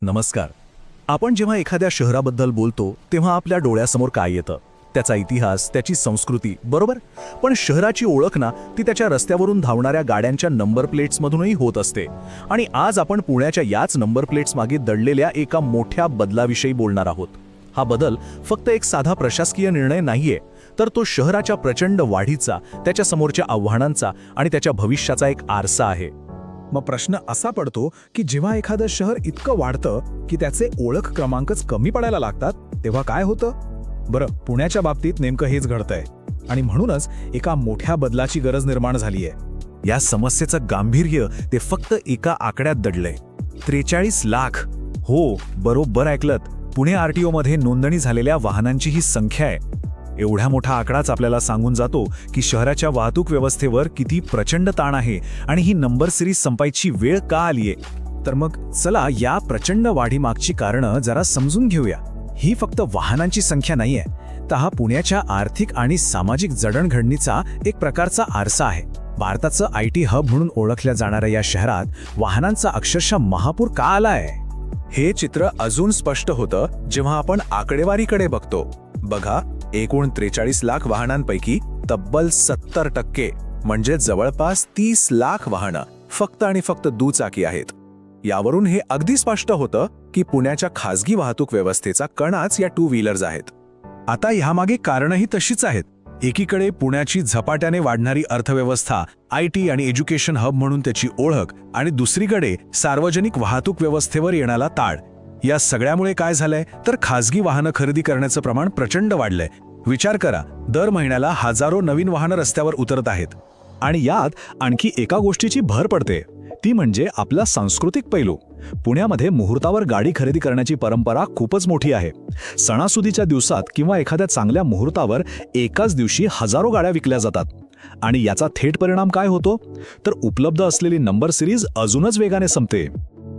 नमस्कार. आपण जेव्हा एखाद्या शहराबद्दल बोलतो तेव्हा आपल्या डोळ्यासमोर काय येतं? त्याचा इतिहास, त्याची संस्कृती, बरोबर? पण शहराची ओळख ना ती त्याच्या रस्त्यावरून धावणाऱ्या गाड्यांच्या नंबर प्लेट्समधूनही होत असते. आणि आज आपण पुण्याच्या याच नंबर प्लेट्स मागे दडलेल्या एका मोठ्या बदलाविषयी बोलणार आहोत. हा बदल फक्त एक साधा प्रशासकीय निर्णय नाहीये, तर तो शहराच्या प्रचंड वाढीचा, त्याच्या समोरच्या आव्हानांचा आणि त्याच्या भविष्याचा एक आरसा आहे. मग प्रश्न असा पडतो की जेव्हा एखादं शहर इतकं वाढतं की त्याचे ओळख क्रमांकच कमी पडायला लागतात तेव्हा काय होतं? बरं, पुण्याच्या बाबतीत नेमकं हेच घडतंय आणि म्हणूनच एका मोठ्या बदलाची गरज निर्माण झालीय. या समस्येचं गांभीर्य ते फक्त एका आकड्यात दडलंय. 43 लाख. हो, बरोबर ऐकलत. पुणे आरटीओ मध्ये नोंदणी झालेल्या वाहनांची ही संख्या आहे. एवढा मोठा आकडाच आपल्याला सांगून जातो की शहराच्या वाहतूक व्यवस्थेवर किती प्रचंड ताण आहे आणि ही नंबर सिरीज संपायची वेळ का आलीये. तर मग चला या प्रचंड वाढीमागची कारणं जरा समजून घेऊया. ही फक्त वाहनांची संख्या नाहीये, तर हा पुण्याच्या आर्थिक आणि सामाजिक जडणघडणीचा एक प्रकारचा आरसा आहे. भारताचं IT हब म्हणून ओळखल्या जाणाऱ्या या शहरात वाहनांचा अक्षरशः महापूर का आलाय? हे चित्र अजून स्पष्ट होतं जेव्हा आपण आकडेवारीकडे बघतो. बघा, एकूण 43 लाख वाहनांपैकी तब्बल 70% म्हणजे जवळपास 30 लाख वाहनं फक्त आणि फक्त दुचाकी आहेत. यावरून हे अगदी स्पष्ट होतं की पुण्याच्या खासगी वाहतूक व्यवस्थेचा कणाच या टू व्हीलर्स आहेत. आता ह्यामागे कारणंही तशीच आहेत. एकीकडे पुण्याची झपाट्याने वाढणारी अर्थव्यवस्था, IT आणि एज्युकेशन हब म्हणून त्याची ओळख, आणि दुसरीकडे सार्वजनिक वाहतूक व्यवस्थेवर येणारा ताण. या सगळ्यामुळे काय झालंय तर खासगी वाहनं खरेदी करण्याचं प्रमाण प्रचंड वाढलंय. विचार करा, दर महिन्याला हजारो नवीन वाहनं रस्त्यावर उतरत आहेत. आणि यात आणखी एका गोष्टीची भर पडते, ती म्हणजे आपला सांस्कृतिक पैलू. पुण्यामध्ये मुहूर्तावर गाडी खरेदी करण्याची परंपरा खूपच मोठी आहे. सणासुदीच्या दिवसात किंवा एखाद्या चांगल्या मुहूर्तावर एकाच दिवशी हजारो गाड्या विकल्या जातात. आणि याचा थेट परिणाम काय होतो तर उपलब्ध असलेली नंबर सिरीज अजूनच वेगाने संपते.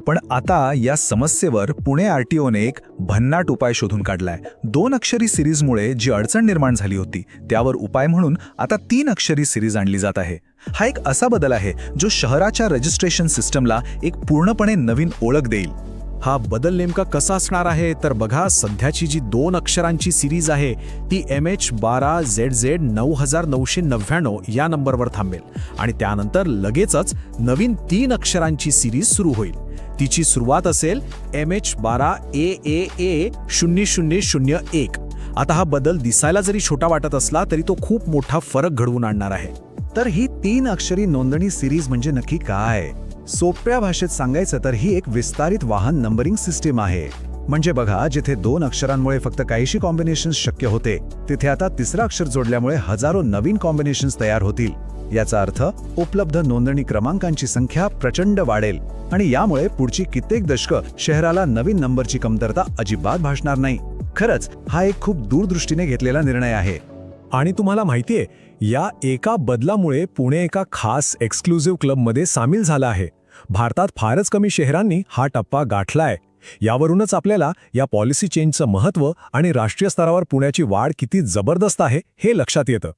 पण आता या समस्येवर पुणे आरटीओने एक भन्नाट उपाय शोधून काढलाय. 2 अक्षरी सिरीजमुळे जी अडचण निर्माण झाली होती त्यावर उपाय म्हणून आता 3 अक्षरी सिरीज आणली जात आहे. हा एक असा बदल आहे जो शहराच्या रजिस्ट्रेशन सिस्टमला एक पूर्णपणे नवीन ओळख देईल. हा बदल नेमका कसा असणार आहे तर बघा, सध्याची जी 2 अक्षरांची सिरीज आहे ती MH12ZZ 9999 या नंबरवर थांबेल आणि त्यानंतर लगेचच नवीन 3 अक्षरांची सिरीज सुरू होईल. तिची सुरुवात असेल MH12AAA 0001. आता हा बदल दिसायला जरी छोटा वाटत असला तरी तो खूप मोठा फरक घडवून आणणार आहे. तर ही 3 अक्षरी नोंदणी सिरीज म्हणजे नक्की काय? सोप्या भाषेत सांगायचं तर ही एक विस्तारित वाहन नंबरिंग सिस्टीम आहे. म्हणजे बघा, जिथे 2 अक्षरांमुळे फक्त काहीशी कॉम्बिनेशन्स शक्य होते तिथे आता तिसरं अक्षर जोडल्यामुळे हजारो नवीन कॉम्बिनेशन्स तयार होतील. याचा अर्थ उपलब्ध नोंदणी क्रमांकांची संख्या प्रचंड वाढेल आणि यामुळे पुढची कित्येक दशकं शहराला नवीन नंबरची कमतरता अजिबात भासणार नाही. खरंच हा एक खूप दूरदृष्टीने घेतलेला निर्णय आहे. आणि तुम्हाला माहितीये, या एका बदलामुळे पुणे एका खास एक्सक्लुझिव्ह क्लबमध्ये सामील झाला आहे. भारतात फारच कमी शहरांनी हा टप्पा गाठलाय. यावरूनच आपल्याला या पॉलिसी चेंजचं महत्त्व आणि राष्ट्रीय स्तरावर पुण्याची वाढ किती जबरदस्त आहे हे लक्षात येतं.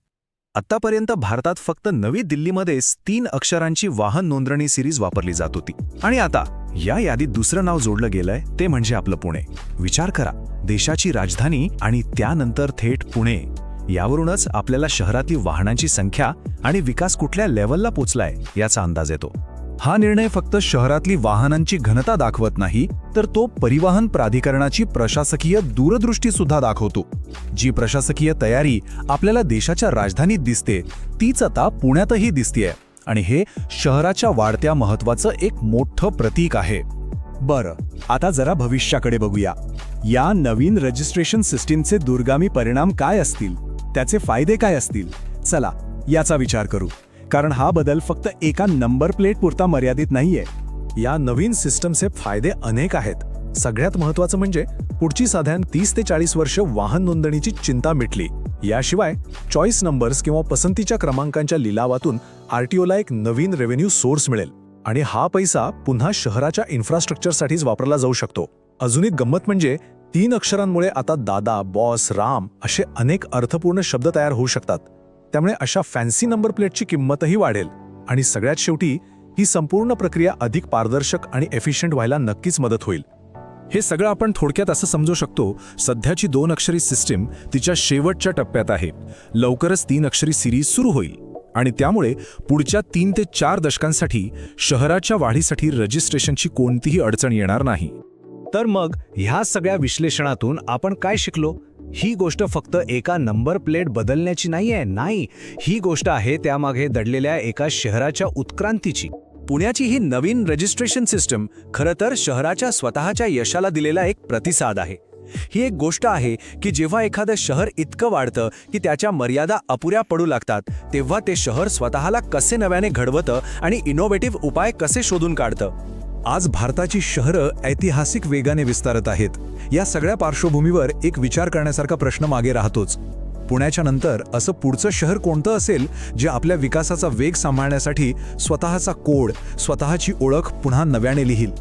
आतापर्यंत भारतात फक्त नवी दिल्लीमध्येच 3 अक्षरांची वाहन नोंदणी सिरीज वापरली जात होती. आणि आता या यादीत दुसरं नाव जोडलं गेलंय, ते म्हणजे आपलं पुणे. विचार करा, देशाची राजधानी आणि त्यानंतर थेट पुणे. यावरूनच आपल्याला शहरातली वाहनांची संख्या आणि विकास कुठल्या लेव्हलला पोचलाय याचा अंदाज येतो. हा निर्णय फक्त शहरातली वाहनांची घनता दाखवत नाही, तर तो परिवहन प्राधिकरणाची प्रशासकीय दूरदृष्टी सुद्धा दाखवतो. जी प्रशासकीय तयारी आपल्याला देशाच्या राजधानीत दिसते तीच आता पुण्यातही दिसतेय. आणि हे शहराच्या वाढत्या महत्त्वाचं एक मोठं प्रतीक आहे. बरं, आता जरा भविष्याकडे बघूया. या नवीन रजिस्ट्रेशन सिस्टीमचे दूरगामी परिणाम काय असतील, त्याचे फायदे काय असतील, चला याचा विचार करू. कारण हा बदल फक्त एका नंबर प्लेट पुरता मर्यादित नाहीये. या नवीन सिस्टमचे फायदे अनेक आहेत. सगळ्यात महत्त्वाचं म्हणजे पुढची साधारण 30 ते 40 वर्ष वाहन नोंदणीची चिंता मिटली. याशिवाय चॉईस नंबर्स किंवा पसंतीच्या क्रमांकांच्या लिलावातून आरटीओला एक नवीन रेव्हेन्यू सोर्स मिळेल आणि हा पैसा पुन्हा शहराच्या इन्फ्रास्ट्रक्चरसाठीच वापरला जाऊ शकतो. अजून एक गंमत म्हणजे 3 अक्षरांमुळे आता दादा, बॉस, राम असे अनेक अर्थपूर्ण शब्द तयार होऊ शकतात. त्यामुळे अशा फॅन्सी नंबर प्लेटची किंमतही वाढेल. आणि सगळ्यात शेवटी ही संपूर्ण प्रक्रिया अधिक पारदर्शक आणि एफिशियंट व्हायला नक्कीच मदत होईल. हे सगळं आपण थोडक्यात असं समजू शकतो, सध्याची 2 अक्षरी सिस्टीम तिच्या शेवटच्या टप्प्यात आहे. लवकरच 3 अक्षरी सिरीज सुरू होईल आणि त्यामुळे पुढच्या 3 ते 4 दशकांसाठी शहराच्या वाढीसाठी रजिस्ट्रेशनची कोणतीही अडचण येणार नाही. तर मग ह्या सगळ्या विश्लेषणातून आपण काय शिकलो? ही गोष्ट फक्त एका नंबर प्लेट बदलण्याची नाहीये, नाही, ही गोष्ट आहे त्यामागे दडलेल्या एका शहराच्या उत्क्रांतीची. पुण्याची ही नवीन रजिस्ट्रेशन सिस्टम खरं तर शहराच्या स्वतःच्या यशाला दिलेला एक प्रतिसाद आहे. ही एक गोष्ट आहे की जेव्हा एखादं शहर इतकं वाढतं की त्याच्या मर्यादा अपुऱ्या पडू लागतात, तेव्हा ते शहर स्वतःला कसे नव्याने घडवतं आणि इनोव्हेटिव्ह उपाय कसे शोधून काढतं. आज भारताची शहरं ऐतिहासिक वेगाने विस्तारत आहेत. या सगळ्या पार्श्वभूमीवर एक विचार करण्यासारखा प्रश्न मागे राहतोच. पुण्याच्या नंतर असं पुढचं शहर कोणतं असेल जे आपल्या विकासाचा वेग सांभाळण्यासाठी स्वतःचा कोड, स्वतःची ओळख पुन्हा नव्याने लिहील?